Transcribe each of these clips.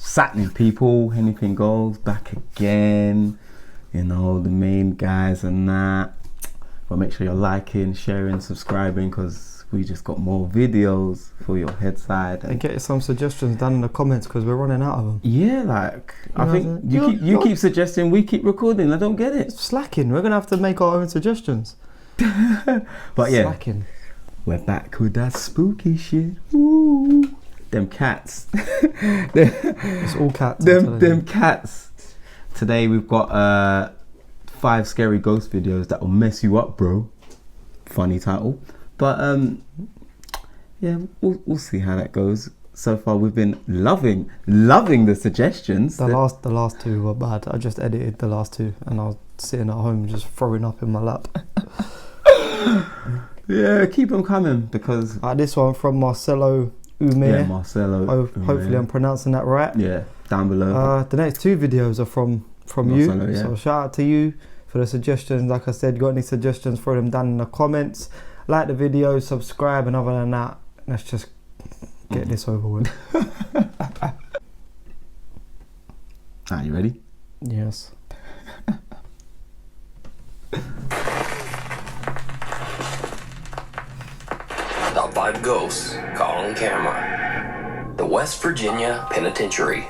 Saturday people, Hennything Goes, back again. You know, the main guys and that. But make sure you're liking, sharing, subscribing, because we just got more videos for your head side. And get some suggestions down in the comments, because we're running out of them. Yeah, like, I think you keep suggesting, we keep recording. I don't get it. Slacking. We're going to have to make our own suggestions. But yeah, slacking. We're back with that spooky shit. Ooh. Them cats. It's all cats. Them cats. Today we've got 5 scary ghost videos that will mess you up, bro. Funny title. But yeah, we'll see how that goes. So far we've been loving the suggestions. The last 2 were bad. I just edited the last 2 and I was sitting at home just throwing up in my lap. Yeah, keep them coming, because this one from Marcelo Umir. Yeah, Marcelo. Hopefully I'm pronouncing that right. Yeah, down below. The next 2 videos are from Marcelo, you. Yeah. So shout out to you for the suggestions. Like I said, got any suggestions, throw them down in the comments. Like the video, subscribe, and other than that, let's just get this over with. Are you ready? Yes. Top 5 ghosts caught on camera. The West Virginia Penitentiary.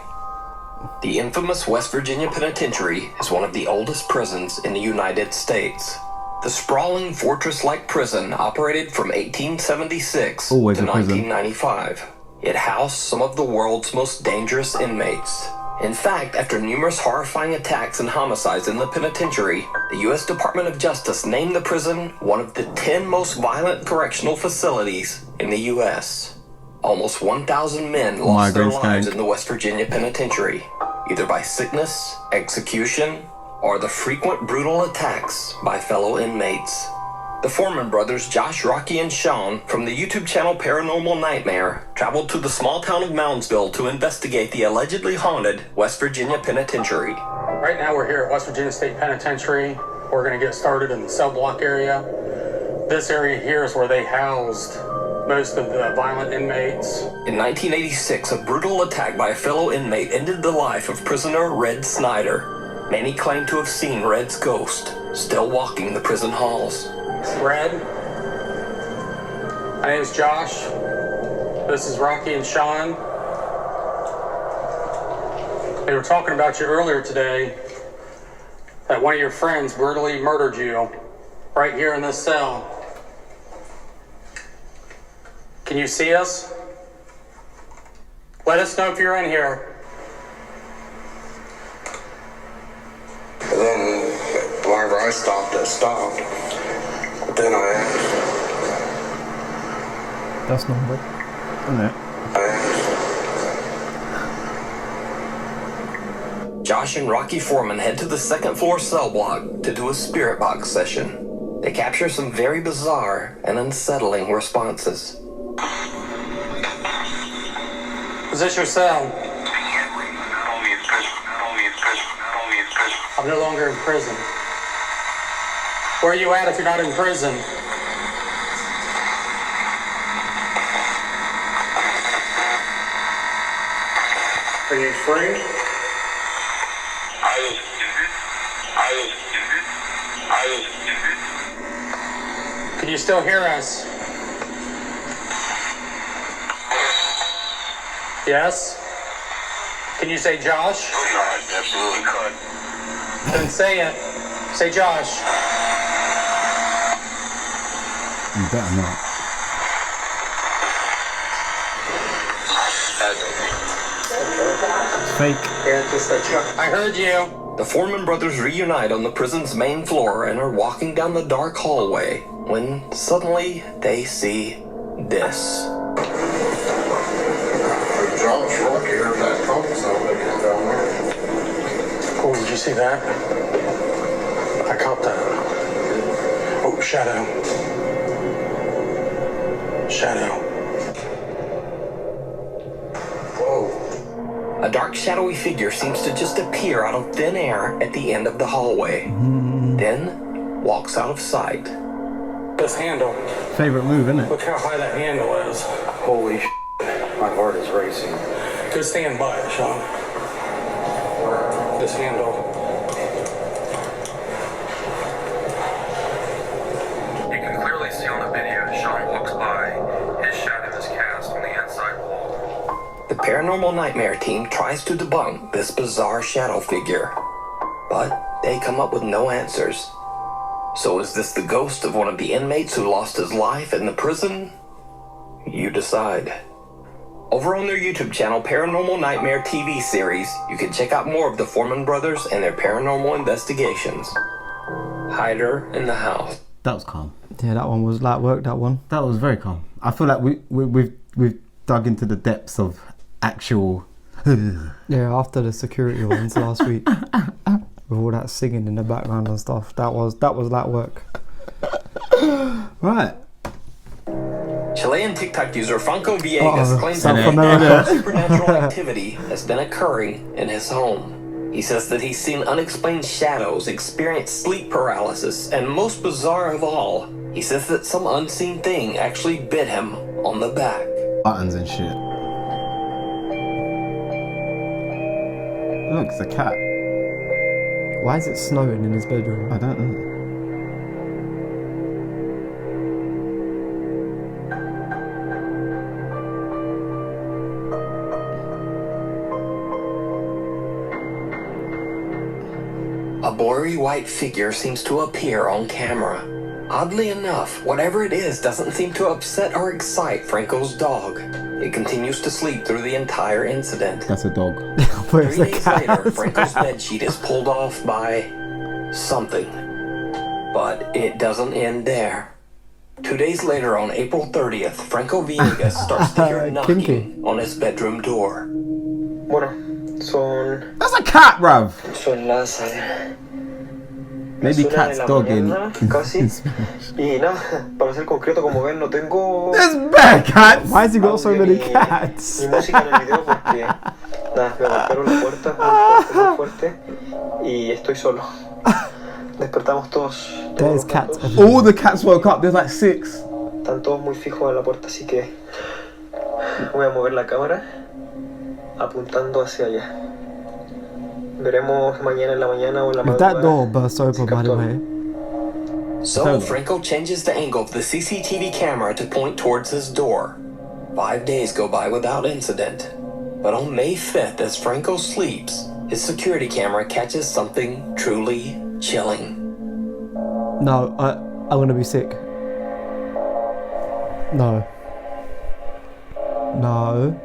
The infamous West Virginia Penitentiary is one of the oldest prisons in the United States. The sprawling fortress-like prison operated from 1876 to 1995. It housed some of the world's most dangerous inmates. In fact, after numerous horrifying attacks and homicides in the penitentiary, the U.S. Department of Justice named the prison one of the 10 most violent correctional facilities in the U.S. Almost 1,000 men lost their lives in the West Virginia Penitentiary, either by sickness, execution, or the frequent brutal attacks by fellow inmates. The Foreman brothers, Josh, Rocky, and Sean, from the YouTube channel Paranormal Nightmare, traveled to the small town of Moundsville to investigate the allegedly haunted West Virginia Penitentiary. Right now we're here at West Virginia State Penitentiary. We're going to get started in the cell block area. This area here is where they housed most of the violent inmates. In 1986, a brutal attack by a fellow inmate ended the life of prisoner Red Snyder. Many claim to have seen Red's ghost still walking the prison halls. Red, my name is Josh. This is Rocky and Sean. They were talking about you earlier today, that one of your friends brutally murdered you right here in this cell. Can you see us? Let us know if you're in here. And then whenever I stopped, it stopped. But then I asked. That's not good. Josh and Rocky Foreman head to the second floor cell block to do a spirit box session. They capture some very bizarre and unsettling responses. Is this your cell? I'm no longer in prison. Where are you at if you're not in prison? Are you free? Can you still hear us? Yes? Can you say Josh? I absolutely could. Then say it. Say Josh. You better not. It's fake. Yeah, just say Josh. I heard you. The Foreman brothers reunite on the prison's main floor and are walking down the dark hallway when suddenly they see this. Josh, Rocky, heard that trumpet sound that came down there. Oh, did you see that? I caught that. Oh, shadow. Shadow. Whoa. A dark, shadowy figure seems to just appear out of thin air at the end of the hallway, then walks out of sight. This handle. Favorite move, isn't it? Look how high that handle is. Holy shit. My heart is racing. Go stand by it, Sean. This handle. You can clearly see on the video Sean walks by. His shadow is cast on the inside wall. The Paranormal Nightmare team tries to debunk this bizarre shadow figure, but they come up with no answers. So is this the ghost of one of the inmates who lost his life in the prison? You decide. Over on their YouTube channel, Paranormal Nightmare TV series, you can check out more of the Foreman brothers and their paranormal investigations. Hider in the house. That was calm. Yeah, that one was light work, that one. That was very calm. I feel like we've dug into the depths of actual. Yeah, after the security ones last week, with all that singing in the background and stuff, that was light work. Right. Chilean TikTok user Franco Villegas claims South that America. supernatural activity has been occurring in his home. He says that he's seen unexplained shadows, experienced sleep paralysis, and most bizarre of all, he says that some unseen thing actually bit him on the back. Buttons and shit. Look, it's a cat. Why is it snowing in his bedroom? I don't know. A blurry white figure seems to appear on camera. Oddly enough, whatever it is doesn't seem to upset or excite Franco's dog. It continues to sleep through the entire incident. That's a dog. Where's 3 the days cat? later, Franco's bedsheet is pulled off by something. But it doesn't end there. 2 days later, on April 30th, Franco Villegas starts to hear knocking Kinky. on his bedroom door. Bueno, son That's a cat, bruv. las Maybe las 1 cat's de la dog in. mañana, casi. Y nada, para ser concreto, como ven, no tengo There's bear cats. Why has he got so audio many ni- cats? ni música en el video porque nada, me golpearon la puerta muy fuerte y estoy solo. Despertamos todos. There's los cats gatos. everywhere. All the cats woke up. There's like 6. Están todos muy fijos en la puerta, así que voy a mover la cámara apuntando hacia allá. Veremos mañana en la mañana o en la If that madrugada. door bursts open, by the captó. way, So, Franco changes the angle of the CCTV camera to point towards his door. 5 days go by without incident. But on May 5th, as Franco sleeps, his security camera catches something truly chilling. no, I'm gonna be sick. No. No.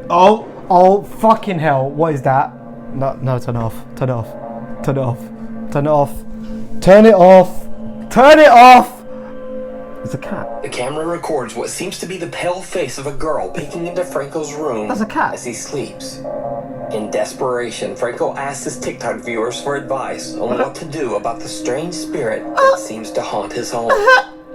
Oh, fucking hell! What is that? No, turn it off. Turn it off. Turn it off. Turn it off. Turn it off. Turn it off. It's a cat. The camera records what seems to be the pale face of a girl peeking into Franco's room That's a cat. as he sleeps. In desperation, Franco asks his TikTok viewers for advice on what to do about the strange spirit that seems to haunt his home.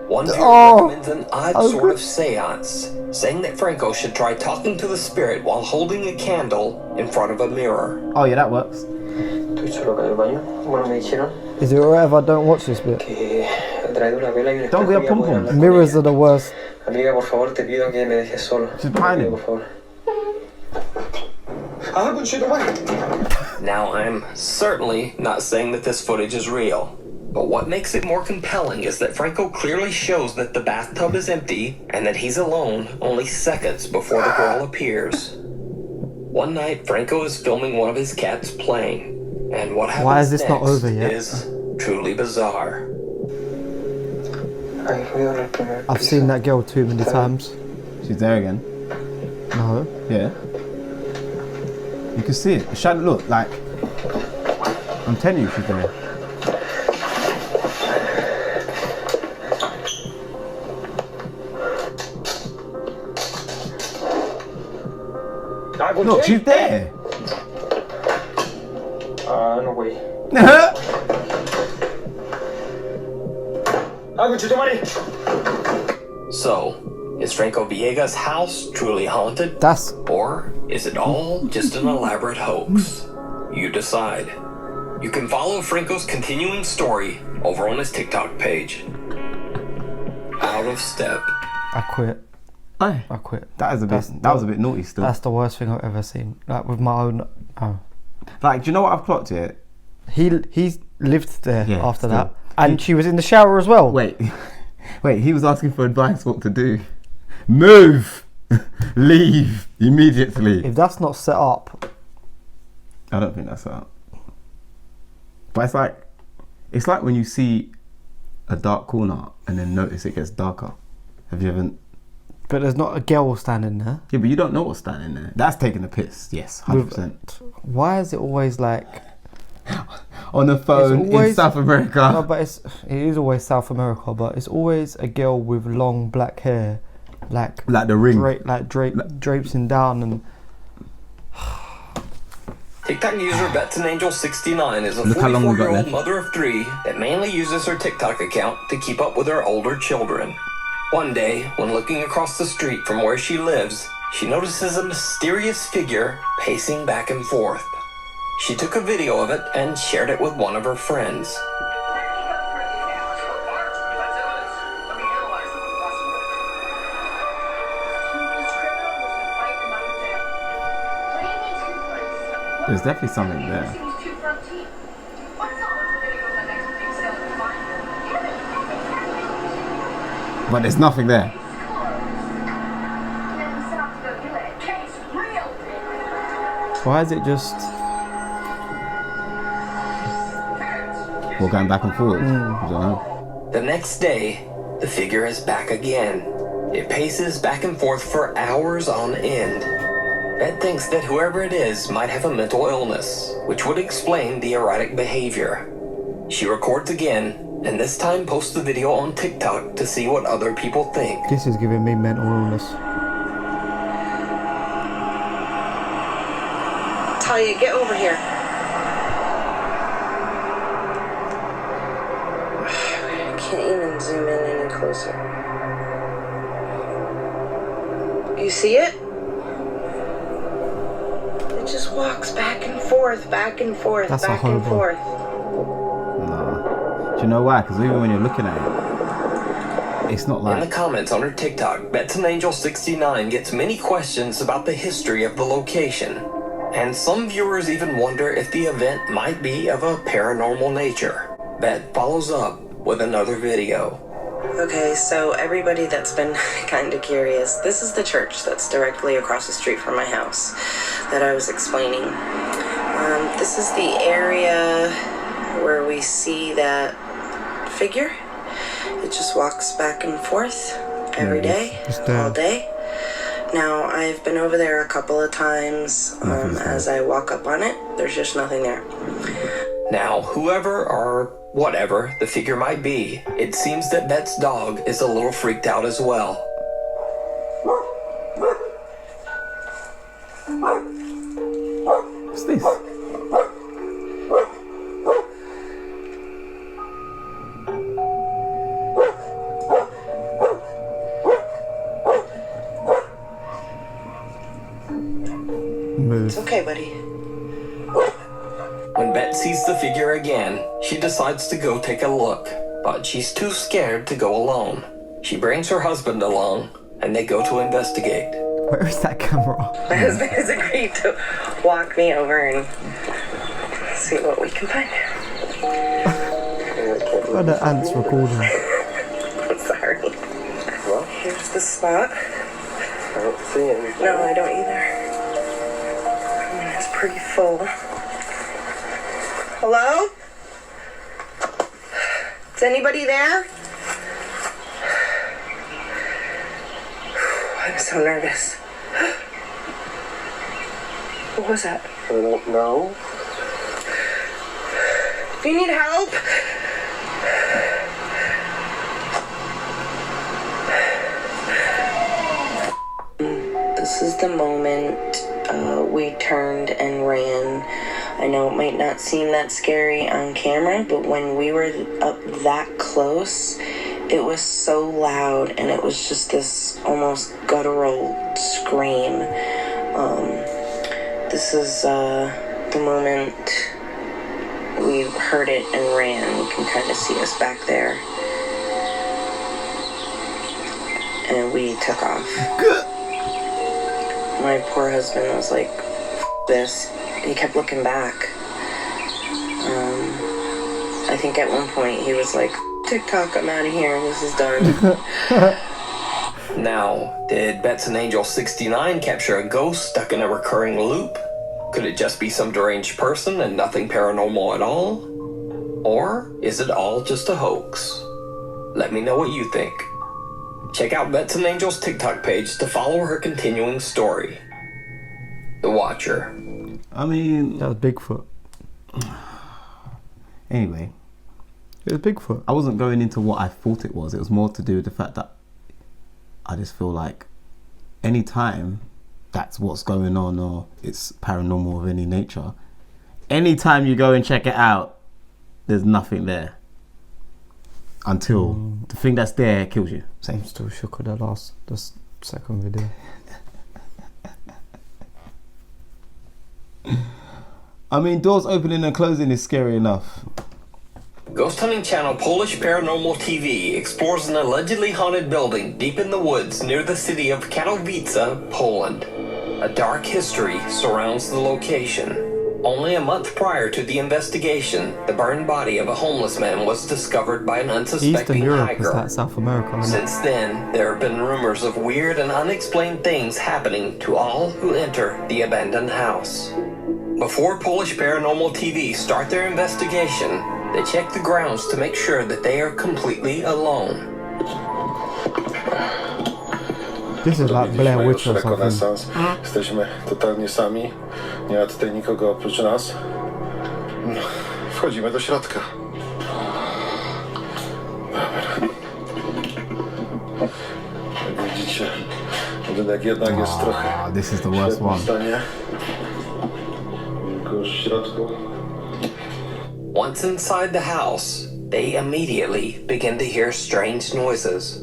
One viewer recommends an odd sort of seance, saying that Franco should try talking to the spirit while holding a candle in front of a mirror. Oh yeah, that works. Estoy solo acá en el baño. Bueno, me dijeron Is it alright if I don't watch this bit? que he traído una vela y un Don't espejo be a y voy a poder pom-pom. hablar con Mirrors ella. are the worst. Amiga, por favor, te pido que me dejes solo. She's Te pining. pido, por favor. Ah, conchito, madre. Now, I'm certainly not saying that this footage is real, but what makes it more compelling is that Franco clearly shows that the bathtub is empty and that he's alone only seconds before the girl appears. One night, Franco is filming one of his cats playing, and what happens Why is this next not over yet? is truly bizarre. Hay ruido en el primer I've piso. seen that girl too many times. She's there again. No. Yeah. You can see it. The shadow. Look, like I'm telling you, she's there. Ah, conchito. Look, she's there. Ah, no, güey. Ah, conchito, madre. So, is Franco Villegas' house truly haunted? That's Or is it all just an elaborate hoax? You decide. You can follow Franco's continuing story over on his TikTok page. Out of Step. I quit. Aye. I quit. That was a bit naughty still. That's the worst thing I've ever seen. Like with my own. Like, do you know what I've clocked here? He's lived there Yeah, after still. that, and she was in the shower as well. Wait, he was asking for advice what to do. Move! Leave immediately. If that's not set up, I don't think that's up. But it's like when you see a dark corner and then notice it gets darker. Have you ever? but there's not a girl standing there. Yeah, but you don't know what's standing there. That's taking a piss. Yes, 100%. Why is it always like On the phone in South America? No, but it is always South America, but it's always a girl with long black hair, like The Ring. Drapesing down and. TikTok user BetsAnAngel69 is a Look how long we got 44-year-old left. mother of 3 that mainly uses her TikTok account to keep up with her older children. One day, when looking across the street from where she lives, she notices a mysterious figure pacing back and forth. She took a video of it and shared it with one of her friends. There's definitely something there. But there's nothing there. Why is it just? We're going back and forth. I don't know. The next day, the figure is back again. It paces back and forth for hours on end. Bet thinks that whoever it is might have a mental illness, which would explain the erratic behavior. She records again, and this time posts the video on TikTok to see what other people think. This is giving me mental illness. Talia, get over here. I can't even zoom in any closer. You see it? It just walks back and forth, back and forth, That's back and forth. No. Do you know why? Because even when you're looking at it, it's not In like... the comments on her TikTok, BetsAnAngel69 gets many questions about the history of the location. And some viewers even wonder if the event might be of a paranormal nature. Bet follows up with another video. Okay, so everybody that's been kind of curious, this is the church that's directly across the street from my house that I was explaining. This is the area where we see that figure. It just walks back and forth every day, all day. Now, I've been over there a couple of times. As I walk up on it, there's just nothing there. Now, whoever or whatever the figure might be, it seems that Bet's dog is a little freaked out as well. What's this? It's okay, buddy. When Bet sees the figure again, she decides to go take a look, but she's too scared to go alone. She brings her husband along, and they go to investigate. Where is that camera? My husband has agreed to walk me over and see what we can find. Where the ants recording? I'm sorry. Well, here's the spot. I don't see anything. No, I don't either. It's pretty full. Hello? Is anybody there? I'm so nervous. What was that? I don't know. Do you need help? This is the moment we turned and ran. I know it might not seem that scary on camera, but when we were up that close, it was so loud and it was just this almost guttural scream. This is the moment we heard it and ran. You can kind of see us back there. and we took off. My poor husband was like, this. He kept looking back. I think at one point he was like, TikTok, I'm out of here, this is done. Now, did Bets and Angel 69 capture a ghost stuck in a recurring loop? Could it just be some deranged person and nothing paranormal at all? Or is it all just a hoax? Let me know what you think. Check out Bets and Angel's TikTok page to follow her continuing story. The Watcher. I mean, That was Bigfoot. anyway, It was Bigfoot. I wasn't going into what I thought it was. It was more to do with the fact that I just feel like anytime that's what's going on or it's paranormal of any nature, anytime you go and check it out, there's nothing there. Until the thing that's there kills you. Same. I'm still shook with the second video. I mean, doors opening and closing is scary enough. Ghost hunting channel Polish Paranormal TV explores an allegedly haunted building deep in the woods near the city of Katowice, Poland. A dark history surrounds the location. Only a month prior to the investigation, the burned body of a homeless man was discovered by an Eastern unsuspecting Europe is hiker. like South America, isn't it? Since then, there have been rumors of weird and unexplained things happening to all who enter the abandoned house. Before Polish Paranormal TV start their investigation, they check the grounds to make sure that they are completely alone. This is like Blair Witch or something. Rekonesans. Jesteśmy totalnie sami. Nie ma tutaj nikogo oprócz nas. No, wchodzimy do środka. Dobra. Jak widzicie, budynek jednak jest trochę This is the w worst średnim one. stanie. Tylko już w środku. Once inside the house, they immediately begin to hear strange noises.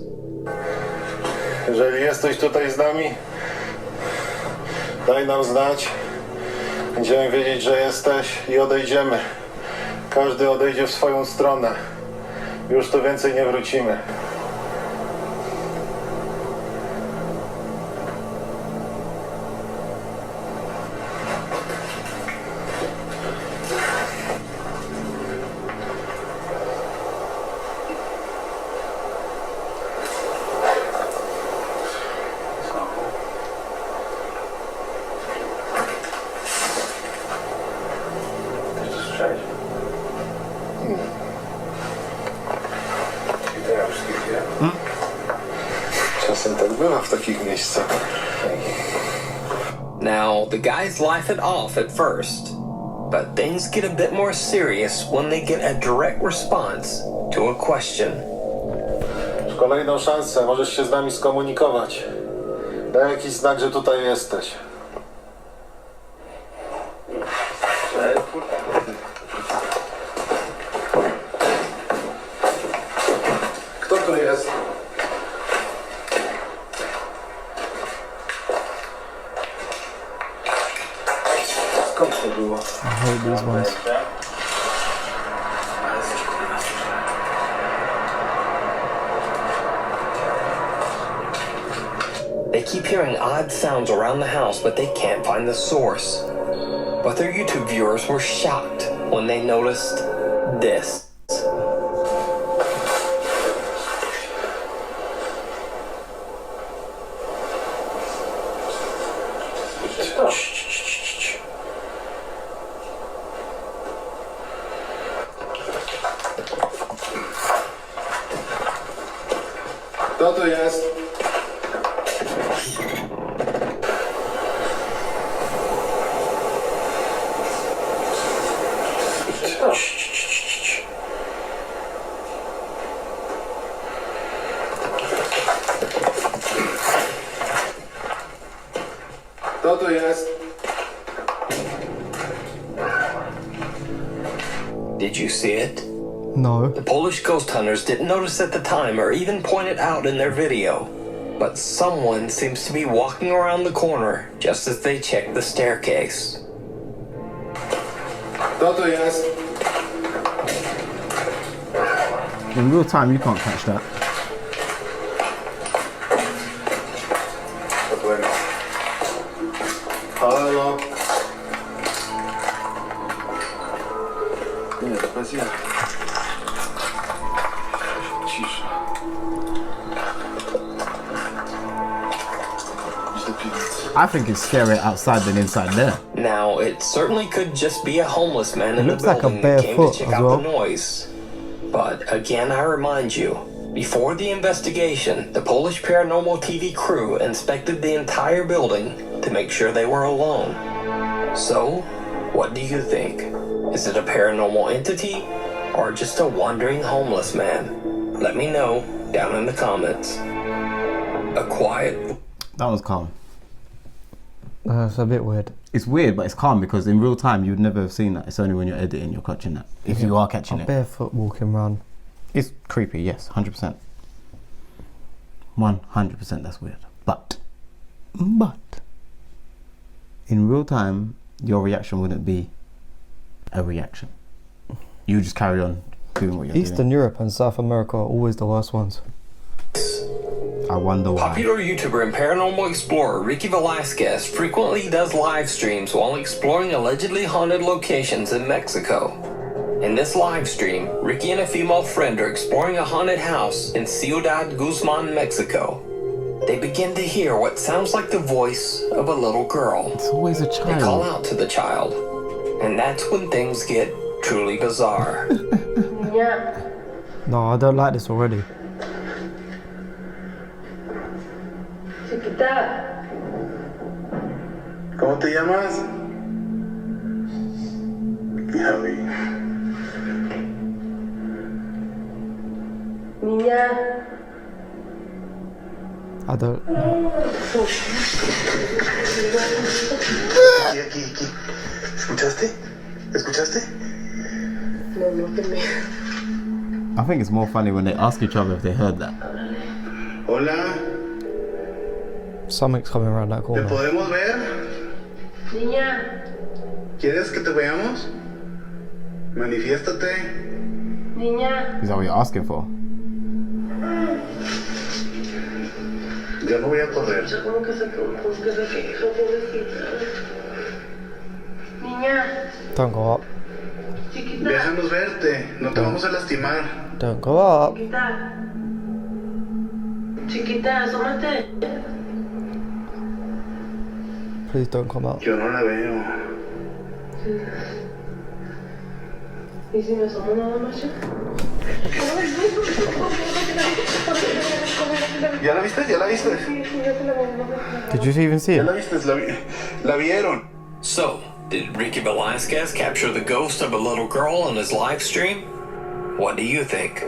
Jeżeli jesteś tutaj z nami, daj nam znać. Będziemy wiedzieć, że jesteś i odejdziemy. Każdy odejdzie w swoją stronę. Już tu więcej nie wrócimy. Czasem tak bywa w takich miejscach. Now, the guys laugh it off at first, but things get a bit more serious when they get a direct response to a question. Masz kolejną szansę, możesz się z nami skomunikować. Daj jakiś znak, że tutaj jesteś. Kto tu jest? Skąd to było? I hate these ones. They keep hearing odd sounds around the house, but they can't find the source. But their YouTube viewers were shocked when they noticed this. Kto tu jest? Kto tu jest? Did you see it? No. The Polish ghost hunters didn't notice at the time or even point it out in their video. But someone seems to be walking around the corner just as they check the staircase. Kto tu jest? In real time, you can't catch that. Halo. Nie, to bez ja. Cisza. Idź do piwnicy. I think it's scarier outside than inside there. Now, it certainly could just be a homeless man in the looks like a building that came to barefoot check as out well. the noise. But again, I remind you, before the investigation, the Polish Paranormal TV crew inspected the entire building to make sure they were alone. So, what do you think? Is it a paranormal entity or just a wandering homeless man? Let me know down in the comments. A quiet... That was calm. It's a bit weird. It's weird, but it's calm because in real time you'd never have seen that. It's only when you're editing you're catching that. If you are catching it. Barefoot walking around. It's creepy, yes, 100%. 100% that's weird. But, in real time, your reaction wouldn't be a reaction. You just carry on doing what you're Eastern doing. Europe and South America are always the worst ones. I wonder why. Popular YouTuber and paranormal explorer Ricky Velasquez frequently does live streams while exploring allegedly haunted locations in Mexico. In this live stream, Ricky and a female friend are exploring a haunted house in Ciudad Guzman, Mexico. They begin to hear what sounds like the voice of a little girl. It's always a They call child. out to the child, and that's when things get truly bizarre. No, I don't like this already. ¿Cómo te llamas? Javi. I don't. Aquí. ¿Escuchaste? ¿Escuchaste? I think it's more funny when they ask each other if they heard that. Hola. Something's coming around that ¿Te corner. podemos ver? ¿Quieres que te veamos? Manifiéstate. Is that what you're asking for? Yo no voy a correr. Don't go up. Déjanos verte. No te vamos a lastimar. Don't go up. Please don't come up. Yo no la veo. ¿Ya la viste? ¿Ya la viste? Did you even see ¿Ya it? la viste? La vieron. So, did Ricky Velasquez capture the ghost of a little girl on his live stream? What do you think?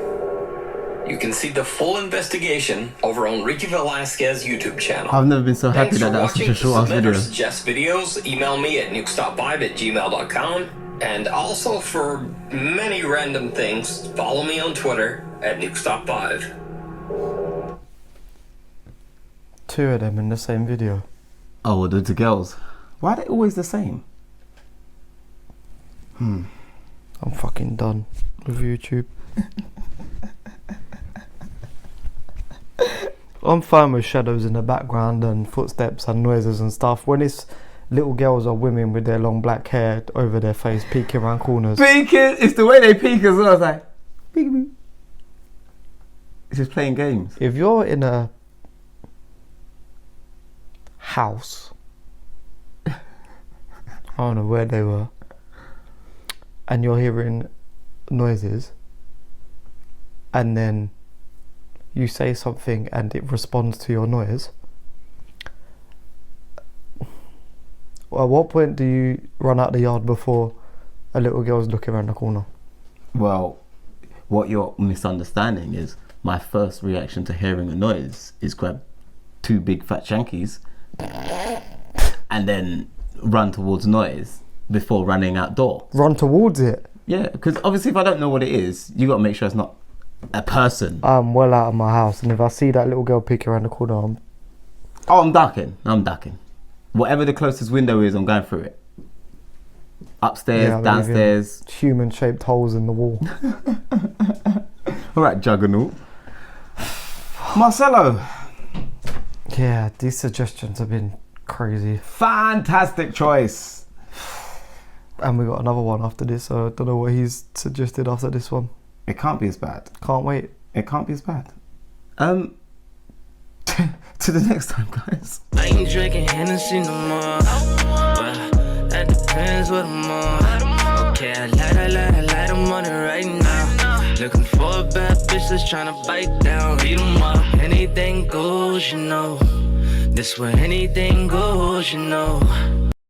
You can see the full investigation over on Ricky Velasquez YouTube channel. I've never been so happy Thanks that for that was such watching. a short ass Submit or video. suggest videos, email me at nukes.5@gmail.com. And also for many random things, follow me on Twitter at nukes.5. Two of them in the same video. Oh, well, the girls. Why are they always the same? I'm fucking done with YouTube. I'm fine with shadows in the background and footsteps and noises and stuff. When it's little girls or women with their long black hair over their face peeking around corners. Peeking! It's the way they peek as well. It's like, peek, peek. It's just playing games. If you're in a house, I don't know where they were, and you're hearing noises, and then you say something and it responds to your noise, at what point do you run out the yard before a little girl's looking around the corner? Well, what you're misunderstanding is my first reaction to hearing a noise is grab two big fat shankies and then run towards noise before running outdoor. Run towards it? Yeah, because obviously if I don't know what it is, you got to make sure it's not a person. I'm well out of my house, and if I see that little girl peeking around the corner, I'm ducking. Whatever the closest window is, I'm going through it. Upstairs, Yeah, downstairs. human-shaped holes in the wall. All right, Juggernaut. Marcelo. Yeah, these suggestions have been Crazy. Fantastic choice. And we got another one after this, so I don't know what he's suggested after this one. It can't be as bad. Can't wait. It can't be as bad. To the next time, guys. I ain't drinking Hennessy no more. Well, that depends what I'm on. Okay, I light, I'm on it right now. Looking for a bad bitch that's tryna bite down. Beat 'em up. Anything goes, you know. This where anything goes, you know.